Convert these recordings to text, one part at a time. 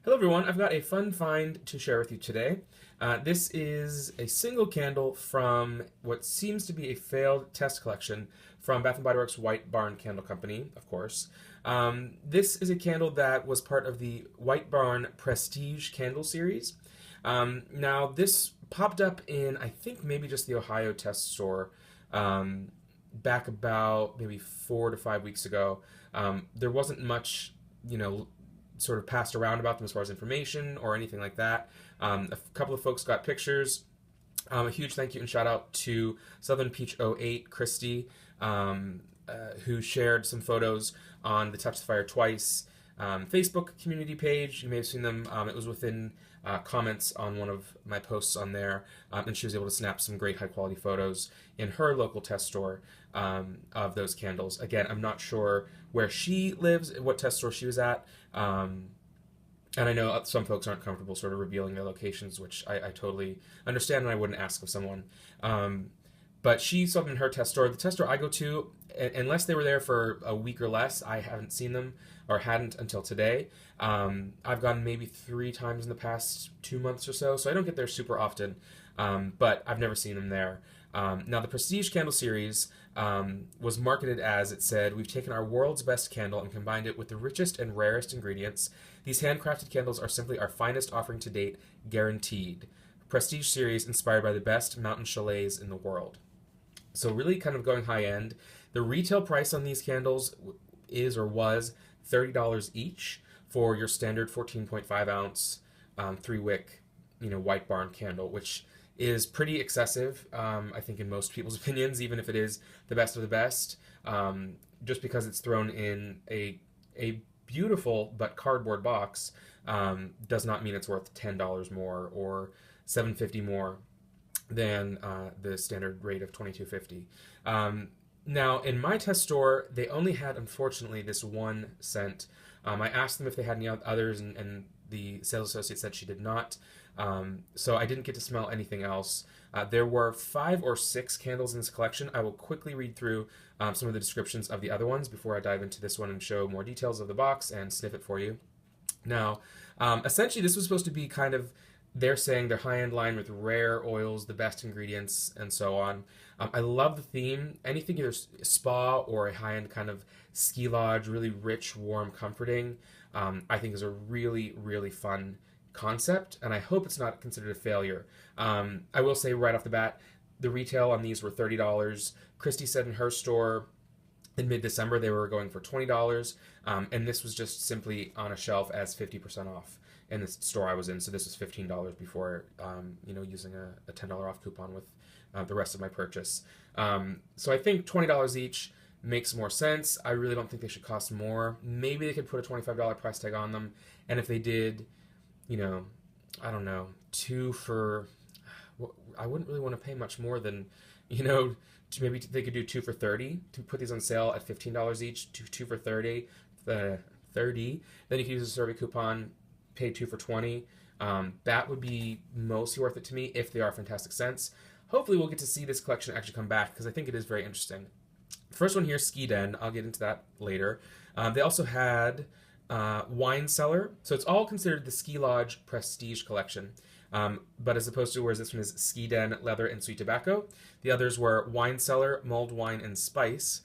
Hello everyone, I've got a fun find to share with you today. This is a single candle from what seems to be a failed test collection from Bath & Body Works White Barn Candle Company, of course. This is a candle that was part of the White Barn Prestige Candle Series. Now this popped up in, I think, maybe just the Ohio test store back about maybe 4 to 5 weeks ago. There wasn't much, sort of passed around about them as far as information or anything like that. A couple of folks got pictures. A huge thank you and shout out to Southern Peach '08 Christy, who shared some photos on the Touch the Fire Twice Facebook community page. You may have seen them. It was within comments on one of my posts on there, and she was able to snap some great high quality photos in her local test store of those candles. Again, I'm not sure where she lives, what test store she was at, and I know some folks aren't comfortable sort of revealing their locations, which I totally understand, and I wouldn't ask of someone. But she saw them in her test store. The test store I go to, unless they were there for a week or less, I haven't seen them, or hadn't until today. I've gone maybe 3 times in the past 2 months or so I don't get there super often, but I've never seen them there. Now, the Prestige Candle Series was marketed as, it said, "We've taken our world's best candle and combined it with the richest and rarest ingredients. These handcrafted candles are simply our finest offering to date, guaranteed. Prestige Series inspired by the best mountain chalets in the world." So really kind of going high end. The retail price on these candles is or was $30 each for your standard 14.5 ounce 3-wick White Barn candle, which is pretty excessive, I think, in most people's opinions, even if it is the best of the best. Just because it's thrown in a beautiful but cardboard box does not mean it's worth $10 more or $7.50 more than the standard rate of $22.50. Now, in my test store, they only had, unfortunately, this one scent. I asked them if they had any others, and the sales associate said she did not. So I didn't get to smell anything else. There were 5 or 6 candles in this collection. I will quickly read through some of the descriptions of the other ones before I dive into this one and show more details of the box and sniff it for you. Now, essentially, this was supposed to be kind of, they're saying, their high-end line with rare oils, the best ingredients, and so on. I love the theme. Anything either spa or a high-end kind of ski lodge, really rich, warm, comforting, I think is a really, really fun concept, and I hope it's not considered a failure. I will say right off the bat, the retail on these were $30. Christy said in her store in mid-December they were going for $20, and this was just simply on a shelf as 50% off in the store I was in, so this was $15 before using a $10 off coupon with the rest of my purchase. So I think $20 each makes more sense. I really don't think they should cost more. Maybe they could put a $25 price tag on them, and if they did, I don't know, 2 for, I wouldn't really want to pay much more than, maybe they could do 2 for $30 to put these on sale at $15 each, 2 for $30, then you could use a survey coupon, pay 2 for $20. That would be mostly worth it to me if they are fantastic scents. Hopefully we'll get to see this collection actually come back, because I think it is very interesting. First one here, Ski Den. I'll get into that later. They also had Wine Cellar. So it's all considered the Ski Lodge Prestige Collection. But as opposed to, whereas this one is Ski Den, Leather, and Sweet Tobacco, the others were Wine Cellar, Mulled Wine, and Spice.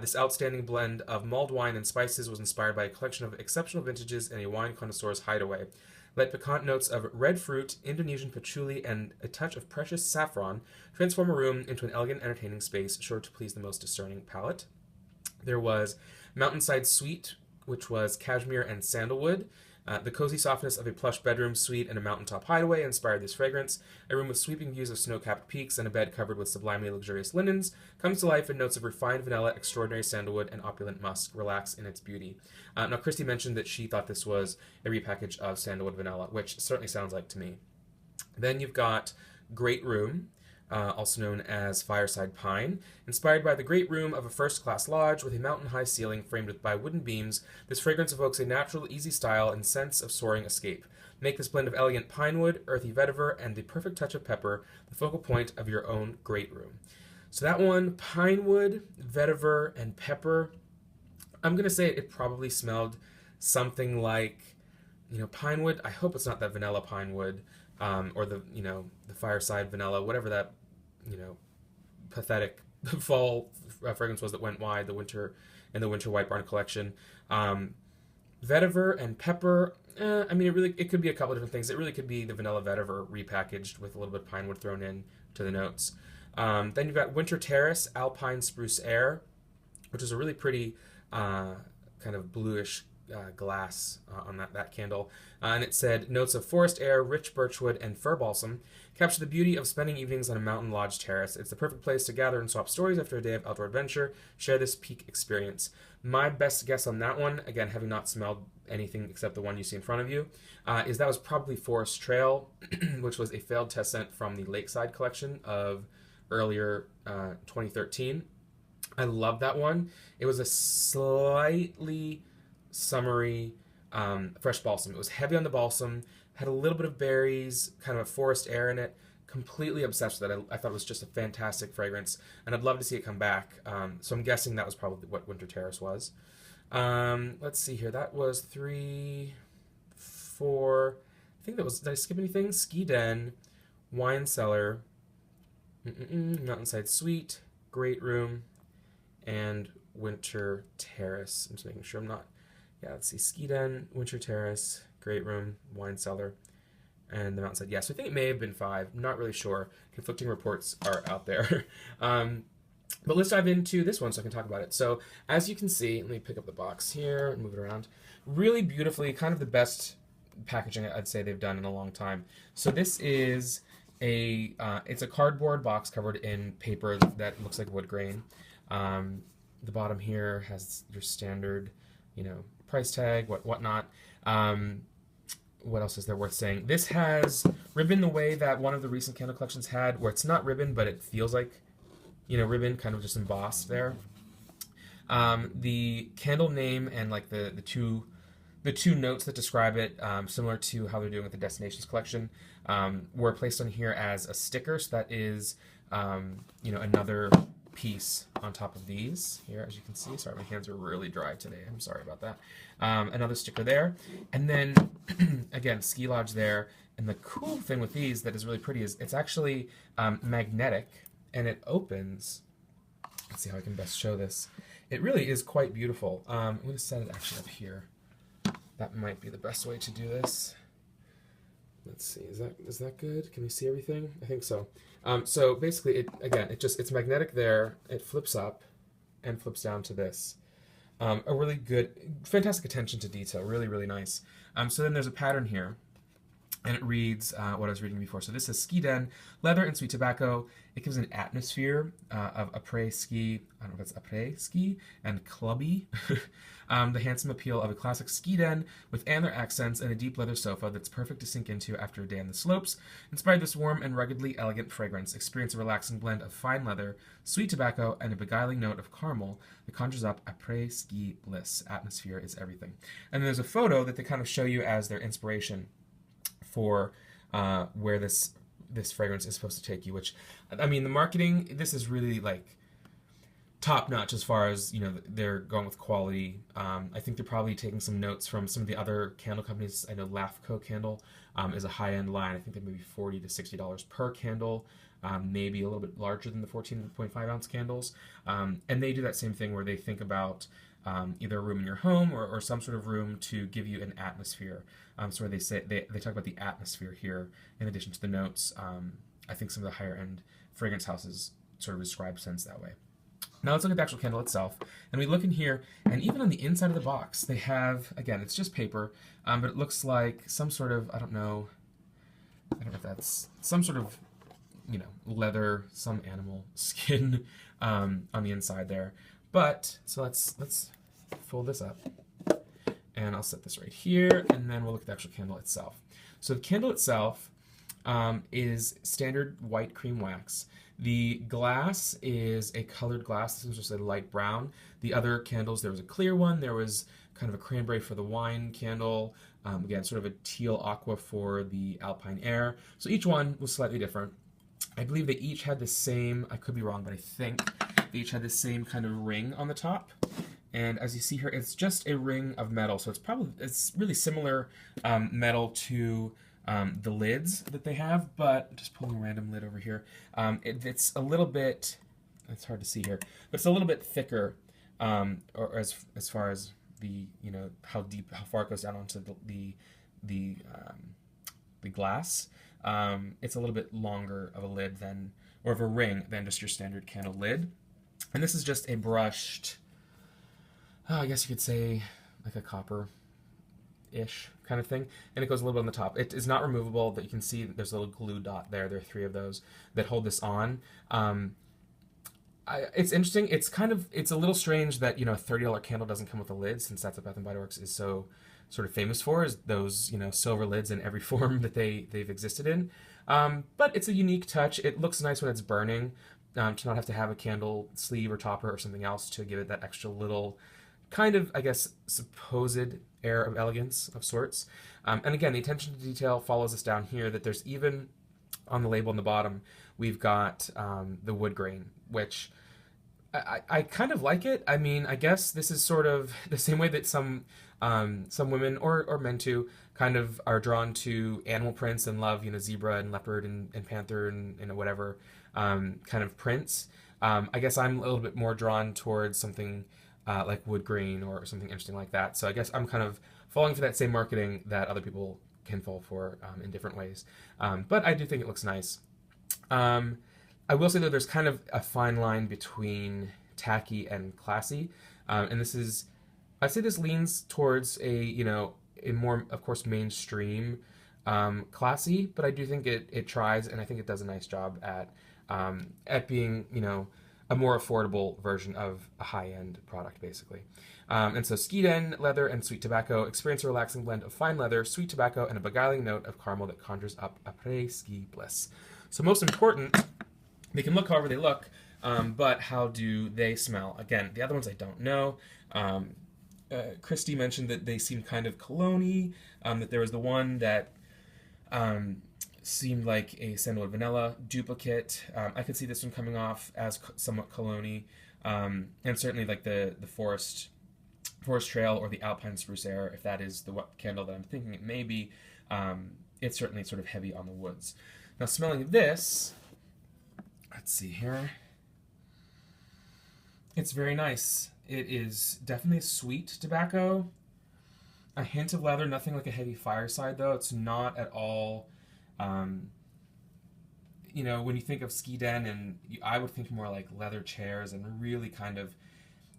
This outstanding blend of mulled wine and spices was inspired by a collection of exceptional vintages in a wine connoisseur's hideaway. Let piquant notes of red fruit, Indonesian patchouli, and a touch of precious saffron transform a room into an elegant, entertaining space, sure to please the most discerning palate. There was Mountainside Suite, which was Cashmere and Sandalwood. The cozy softness of a plush bedroom suite and a mountaintop hideaway inspired this fragrance. A room with sweeping views of snow-capped peaks and a bed covered with sublimely luxurious linens comes to life in notes of refined vanilla, extraordinary sandalwood, and opulent musk relax in its beauty. Now, Christy mentioned that she thought this was a repackage of Sandalwood Vanilla, which certainly sounds like to me. Then you've got Great Room, also known as Fireside Pine. Inspired by the great room of a first-class lodge with a mountain-high ceiling framed by wooden beams, this fragrance evokes a natural, easy style and sense of soaring escape. Make this blend of elegant pine wood, earthy vetiver, and the perfect touch of pepper the focal point of your own great room. So that one, pine wood, vetiver, and pepper, I'm going to say it probably smelled something like pine wood. I hope it's not that vanilla pine wood, or the fireside vanilla, whatever that pathetic fall fragrance was that went wide the winter White Barn collection. Vetiver and pepper. It could be a couple of different things. It really could be the vanilla vetiver repackaged with a little bit of pine wood thrown in to the notes. Then you've got Winter Terrace, Alpine Spruce Air, which is a really pretty kind of bluish glass on that candle. And it said, notes of forest air, rich birchwood, and fir balsam capture the beauty of spending evenings on a mountain lodge terrace. It's the perfect place to gather and swap stories after a day of outdoor adventure. Share this peak experience. My best guess on that one, again, having not smelled anything except the one you see in front of you, is that was probably Forest Trail, which was a failed test scent from the Lakeside collection of earlier 2013. I love that one. It was a slightly summery fresh balsam. It was heavy on the balsam, had a little bit of berries, kind of a forest air in it. Completely obsessed with it. I thought it was just a fantastic fragrance, and I'd love to see it come back. So I'm guessing that was probably what Winter Terrace was. Let's see here. That was 3, 4. I think that was. Did I skip anything? Ski Den, Wine Cellar, Mountainside Suite, Great Room, and Winter Terrace. I'm just making sure I'm not. Yeah, let's see. Ski Den, Winter Terrace, Great Room, Wine Cellar, and the Mountainside. Yeah, so I think it may have been 5. I'm not really sure. Conflicting reports are out there. But let's dive into this one so I can talk about it. So as you can see, let me pick up the box here and move it around. Really beautifully, kind of the best packaging I'd say they've done in a long time. So this is it's a cardboard box covered in paper that looks like wood grain. The bottom here has your standard, price tag, whatnot. What else is there worth saying? This has ribbon the way that one of the recent candle collections had, where it's not ribbon, but it feels like, ribbon, kind of just embossed there. The candle name and like the two notes that describe it, similar to how they're doing with the Destinations collection, were placed on here as a sticker. So that is, another piece on top of these here, as you can see. Sorry, my hands are really dry today. I'm sorry about that. Another sticker there, and then again, ski lodge there. And the cool thing with these that is really pretty is it's actually magnetic, and it opens. Let's see how I can best show this. It really is quite beautiful. I'm going to set it actually up here. That might be the best way to do this. Let's see. Is that good? Can we see everything? I think so. So basically, it's magnetic there. It flips up and flips down to this. A really good, fantastic attention to detail. Really, really nice. So then there's a pattern here, and it reads what I was reading before. So this is Ski Den, leather and sweet tobacco. It gives an atmosphere of après ski. I don't know if it's après ski and clubby. The handsome appeal of a classic ski den with antler accents and a deep leather sofa that's perfect to sink into after a day on the slopes. Inspired this warm and ruggedly elegant fragrance. Experience a relaxing blend of fine leather, sweet tobacco, and a beguiling note of caramel that conjures up après ski bliss. Atmosphere is everything. And then there's a photo that they kind of show you as their inspiration for where this fragrance is supposed to take you, which, the marketing, this is really like top notch as far as, they're going with quality. I think they're probably taking some notes from some of the other candle companies. I know LAFCO candle is a high-end line. I think they may be $40 to $60 per candle, maybe a little bit larger than the 14.5 ounce candles. And they do that same thing where they think about either a room in your home or some sort of room to give you an atmosphere. So where they talk about the atmosphere here in addition to the notes. I think some of the higher end fragrance houses sort of describe scents that way. Now let's look at the actual candle itself, and we look in here, and even on the inside of the box, they have, again, it's just paper, but it looks like some sort of, I don't know if that's some sort of, leather, some animal skin on the inside there. But, so let's fold this up, and I'll set this right here, and then we'll look at the actual candle itself. So the candle itself is standard white cream wax. The glass is a colored glass. This is just a light brown. The other candles, there was a clear one. There was kind of a cranberry for the wine candle. Again, sort of a teal aqua for the Alpine Air. So each one was slightly different. I believe they each had the same, I could be wrong, but I think they each had the same kind of ring on the top. And as you see here, it's just a ring of metal. So it's really similar metal to the lids that they have, but just pulling a random lid over here. It's a little bit, it's hard to see here, but it's a little bit thicker, or as far as the, how far it goes down onto the glass. It's a little bit longer of a lid or of a ring than just your standard candle lid. And this is just a brushed, I guess you could say like a copper-ish kind of thing. And it goes a little bit on the top. It is not removable, but you can see that there's a little glue dot there. There are 3 of those that hold this on. It's interesting. It's a little strange that, a $30 candle doesn't come with a lid, since that's what Bath & Body Works is so sort of famous for, is those, silver lids in every form that they've existed in. But it's a unique touch. It looks nice when it's burning, to not have to have a candle sleeve or topper or something else to give it that extra little kind of, I guess, supposed air of elegance of sorts. And again, the attention to detail follows us down here, that there's even on the label on the bottom, we've got the wood grain, which I kind of like it. I mean, I guess this is sort of the same way that some women or men too kind of are drawn to animal prints and love, zebra and leopard and panther and whatever kind of prints. I guess I'm a little bit more drawn towards something like wood grain or something interesting like that. So I guess I'm kind of falling for that same marketing that other people can fall for in different ways. But I do think it looks nice. I will say, though, there's kind of a fine line between tacky and classy. And I'd say this leans towards a more, of course, mainstream classy, but I do think it tries, and I think it does a nice job at being, a more affordable version of a high-end product, basically. And so Ski-Den, leather, and sweet tobacco experience a relaxing blend of fine leather, sweet tobacco, and a beguiling note of caramel that conjures up après-ski bliss. So most important, they can look however they look, but how do they smell? Again, the other ones I don't know. Christy mentioned that they seemed kind of cologne-y, that there was the one that seemed like a Sandalwood vanilla duplicate. I could see this one coming off as somewhat cologne-y, and certainly like the forest trail or the Alpine Spruce Air, if that is the candle that I'm thinking it may be. It's certainly sort of heavy on the woods. Now, smelling this, let's see here. It's very nice. It is definitely sweet tobacco. A hint of leather, nothing like a heavy Fireside, though. It's not at all, when you think of Ski-Den, and I would think more like leather chairs and really kind of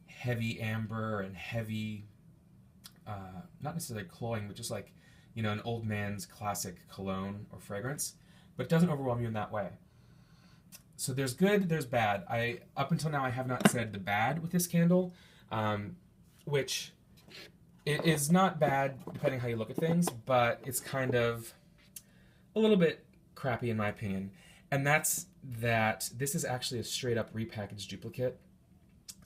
heavy amber and heavy, not necessarily cloying, but just like, an old man's classic cologne or fragrance. But it doesn't overwhelm you in that way. So there's good, there's bad. Up until now, I have not said the bad with this candle, which it is not bad depending how you look at things, but it's kind of a little bit crappy in my opinion. And that's that this is actually a straight up repackaged duplicate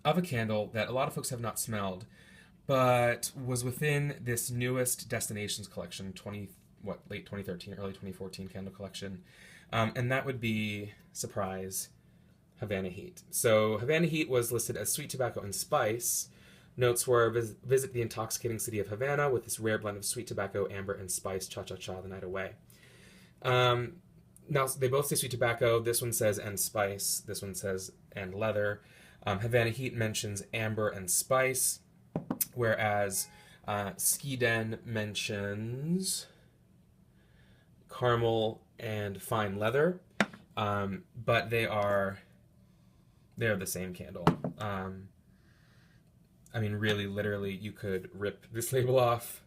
of a candle that a lot of folks have not smelled, but was within this newest Destinations collection, late 2013, early 2014 candle collection. And that would be, surprise, Havana Heat. So Havana Heat was listed as sweet tobacco and spice. Notes were visit the intoxicating city of Havana with this rare blend of sweet tobacco, amber, and spice. Cha-cha-cha the night away. Now, they both say sweet tobacco. This one says and spice. This one says and leather. Havana Heat mentions amber and spice, whereas Ski-Den mentions caramel and fine leather, but they're the same candle. I mean, really, literally, you could rip this label off,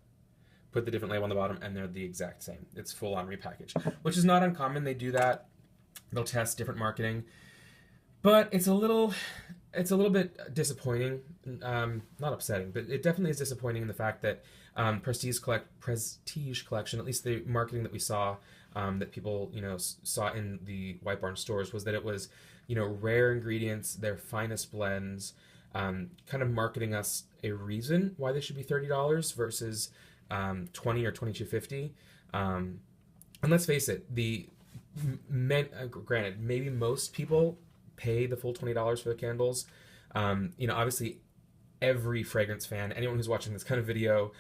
put the different label on the bottom, and they're the exact same. It's full-on repackaged, which is not uncommon. They do that. They'll test different marketing, but it's a little bit disappointing. Not upsetting, but it definitely is disappointing in the fact that Prestige Collection, at least the marketing that we saw, that people saw in the White Barn stores, was that it was rare ingredients, their finest blends, kind of marketing us a reason why they should be $30 versus $20 or $22.50. And let's face it, granted, maybe most people pay the full $20 for the candles. Obviously, every fragrance fan, anyone who's watching this kind of video,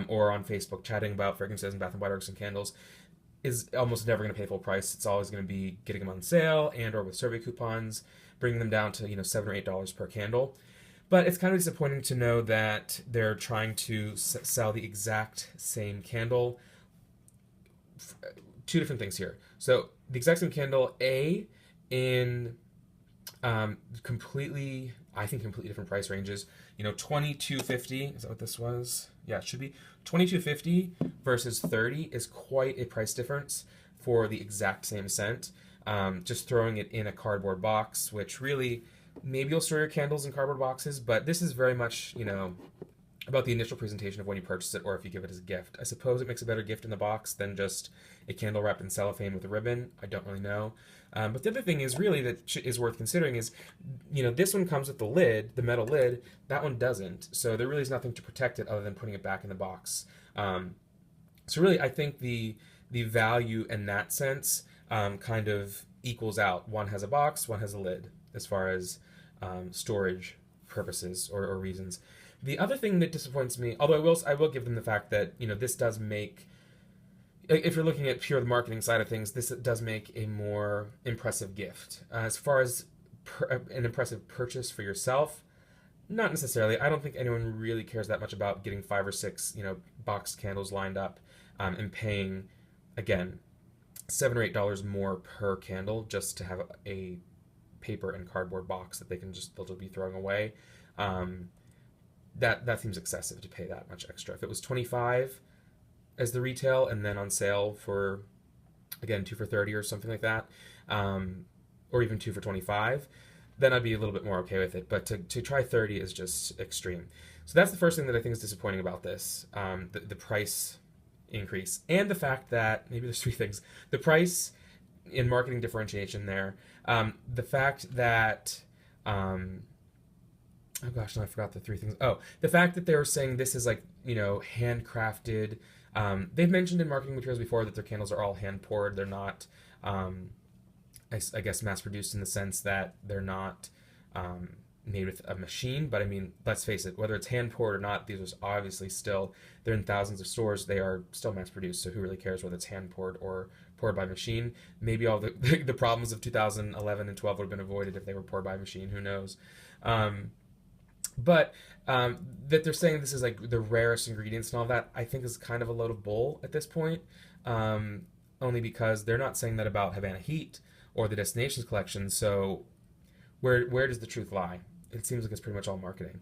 or on Facebook chatting about fragrances and Bath and Body Works and candles, is almost never going to pay full price. It's always going to be getting them on sale and or with survey coupons, bringing them down to $7 or $8 per candle. But it's kind of disappointing to know that they're trying to sell the exact same candle. Two different things here. So the exact same candle, in completely different price ranges. $22.50, is that what this was? Yeah, it should be. $22.50 versus $30 is quite a price difference for the exact same scent. Just throwing it in a cardboard box, which really, maybe you'll store your candles in cardboard boxes, but this is very much, about the initial presentation of when you purchase it or if you give it as a gift. I suppose it makes a better gift in the box than just a candle wrapped in cellophane with a ribbon. I don't really know. But the other thing is really that is worth considering is, this one comes with the lid, the metal lid. That one doesn't. So there really is nothing to protect it other than putting it back in the box. So really, I think the value in that sense kind of equals out. One has a box, one has a lid as far as storage purposes or reasons. The other thing that disappoints me, although I will give them the fact that this does make, if you're looking at pure the marketing side of things, this does make a more impressive gift. As far as an impressive purchase for yourself, not necessarily. I don't think anyone really cares that much about getting 5 or 6 boxed candles lined up and paying, again, $7 or $8 more per candle just to have a paper and cardboard box that they'll just be throwing away. That seems excessive to pay that much extra. If it was $25 as the retail and then on sale for, again, 2 for $30 or something like that, or even 2 for $25, then I'd be a little bit more okay with it. But to try $30 is just extreme. So that's the first thing that I think is disappointing about this, the price increase, and the fact that, maybe there's 3 things. The price in marketing differentiation there, the fact that, oh gosh, no, I forgot the 3 things. Oh, the fact that they were saying this is handcrafted. They've mentioned in marketing materials before that their candles are all hand poured. They're not, I guess, mass produced in the sense that they're not made with a machine. But I mean, let's face it, whether it's hand poured or not, these are obviously still, they're in thousands of stores. They are still mass produced. So who really cares whether it's hand poured or poured by machine? Maybe all the problems of 2011 and 12 would have been avoided if they were poured by machine. Who knows? But that they're saying this is the rarest ingredients and all that, I think is kind of a load of bull at this point, only because they're not saying that about Havana Heat or the Destinations collection. So where does the truth lie? It seems like it's pretty much all marketing.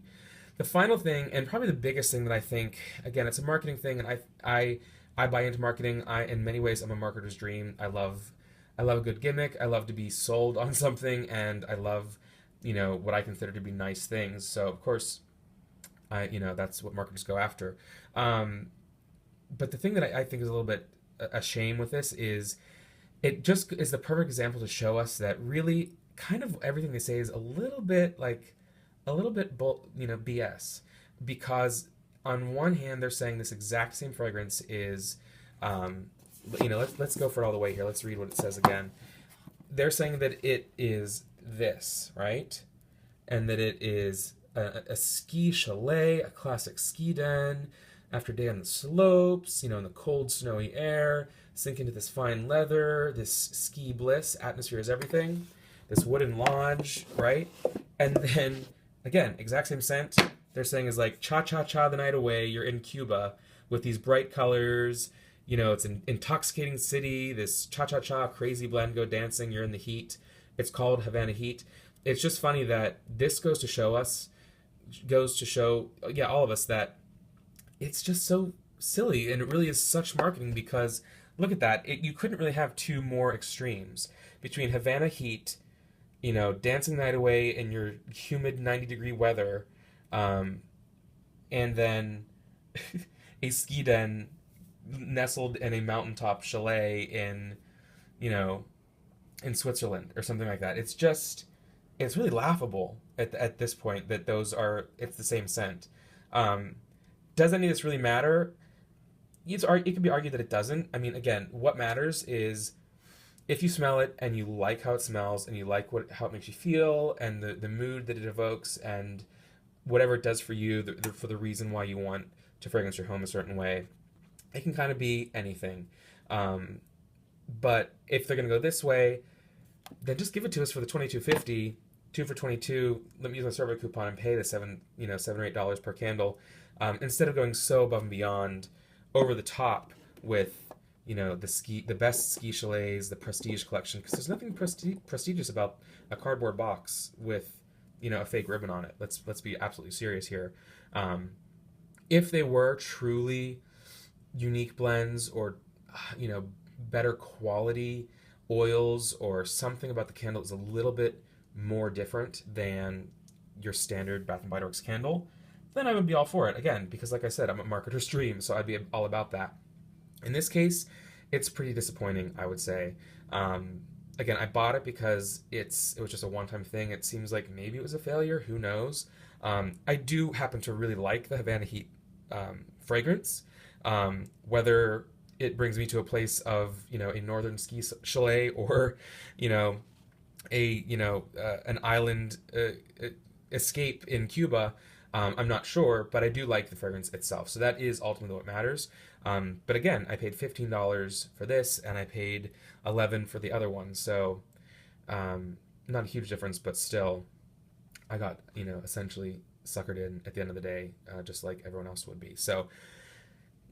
The final thing, and probably the biggest thing that I think, again, it's a marketing thing, and I buy into marketing. In many ways, I'm a marketer's dream. I love a good gimmick. I love to be sold on something, and I love what I consider to be nice things. So of course, that's what marketers go after. But the thing that I think is a little bit a shame with this is it just is the perfect example to show us that really kind of everything they say is a little bit BS, because on one hand they're saying this exact same fragrance is, let's go for it all the way here. Let's read what it says again. They're saying that it is this, right? And that it is a ski chalet, a classic ski den, after a day on the slopes, in the cold, snowy air, sink into this fine leather, this ski bliss, atmosphere is everything, this wooden lodge, right? And then, again, exact same scent, they're saying is cha-cha-cha the night away, you're in Cuba, with these bright colors, it's an intoxicating city, this cha-cha-cha crazy blend, go dancing, you're in the heat. It's called Havana Heat. It's just funny that this goes to show all of us that it's just so silly, and it really is such marketing, because look at that. You couldn't really have 2 more extremes between Havana Heat, dancing the night away in your humid 90-degree weather, and then a ski den nestled in a mountaintop chalet in Switzerland or something like that. It's really laughable at this point that it's the same scent. Does any of this really matter? It could be argued that it doesn't. I mean, again, what matters is if you smell it and you like how it smells and you like how it makes you feel and the mood that it evokes and whatever it does for you, for the reason why you want to fragrance your home a certain way. It can kind of be anything. But if they're going to go this way, then just give it to us for the $22.50, 2 for $22. Let me use my survey coupon and pay the $7 or $8 per candle, instead of going so above and beyond, over the top with the best ski chalets, the prestige collection, because there's nothing prestigious about a cardboard box with a fake ribbon on it. Let's be absolutely serious here. If they were truly unique blends, or better quality oils, or something about the candle is a little bit more different than your standard Bath & Body Works candle, then I would be all for it. Again, because like I said, I'm a marketer's dream, so I'd be all about that. In this case, it's pretty disappointing, I would say. Again, I bought it because it was just a one-time thing. It seems like maybe it was a failure. Who knows? I do happen to really like the Havana Heat fragrance. Whether it brings me to a place of a northern ski chalet, or an island escape in Cuba, I'm not sure, but I do like the fragrance itself. So that is ultimately what matters. But again, I paid $15 for this, and I paid $11 for the other one. So not a huge difference, but still, I got essentially suckered in at the end of the day, just like everyone else would be. So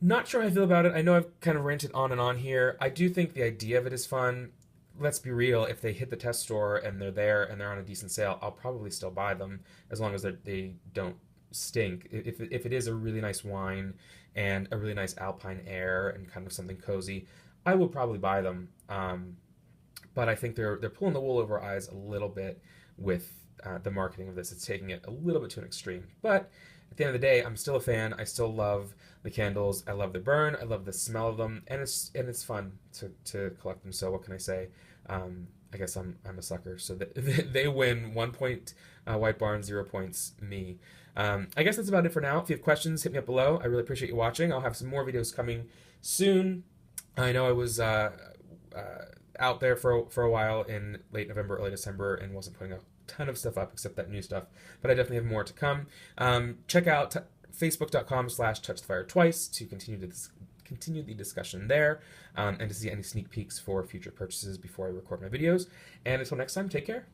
not sure how I feel about it. I know I've kind of ranted on and on here. I do think the idea of it is fun. Let's be real, if they hit the test store and they're there and they're on a decent sale, I'll probably still buy them, as long as they don't stink. If it is a really nice wine and a really nice Alpine air and kind of something cozy, I will probably buy them. But I think they're pulling the wool over our eyes a little bit with the marketing of this. It's taking it a little bit to an extreme. But at the end of the day, I'm still a fan. I still love the candles. I love the burn. I love the smell of them, and it's fun to collect them. So what can I say? I guess I'm a sucker. So they win 1 point, White Barn, 0 points me. I guess that's about it for now. If you have questions, hit me up below. I really appreciate you watching. I'll have some more videos coming soon. I know I was out there for a while in late November, early December, and wasn't putting a ton of stuff up except that new stuff, but I definitely have more to come. Check out facebook.com/TouchTheFireTwice to continue the discussion there, and to see any sneak peeks for future purchases before I record my videos. And until next time, take care.